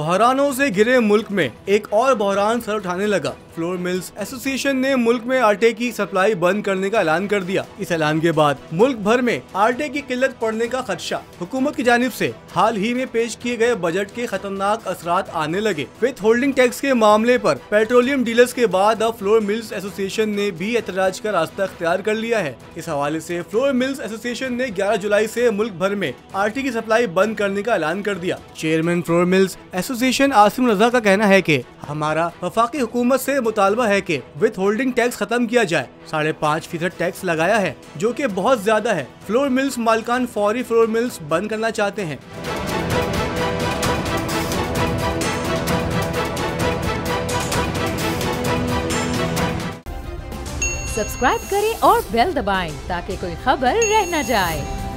बहरानों से घिरे मुल्क में एक और बहरान सर उठाने लगा। फ्लोर मिल्स एसोसिएशन ने मुल्क में आटे की सप्लाई बंद करने का ऐलान कर दिया। इस ऐलान के बाद मुल्क भर में आटे की किल्लत पड़ने का खदशा। हुकूमत की जानिब से हाल ही में पेश किए गए बजट के खतरनाक असरात आने लगे। विथ होल्डिंग टैक्स के मामले पर पेट्रोलियम डीलर्स के बाद अब फ्लोर मिल्स एसोसिएशन ने भी एतराज का रास्ता अख्तियार कर लिया है। इस हवाले से फ्लोर मिल्स एसोसिएशन ने 11 जुलाई से मुल्क भर में आटे की सप्लाई बंद करने का ऐलान कर दिया। Chairman flour mills association Asim Raza का कहना है कि हमारा वफाकी हुकूमत से मुतालबा है कि विथ होल्डिंग टैक्स खत्म किया जाए। 5.5% टैक्स लगाया है जो कि बहुत ज्यादा है। फ्लोर मिल्स मालिकान फौरी फ्लोर मिल्स बंद करना चाहते हैं। सब्सक्राइब करें और बेल दबाएं ताकि कोई खबर रह न जाए।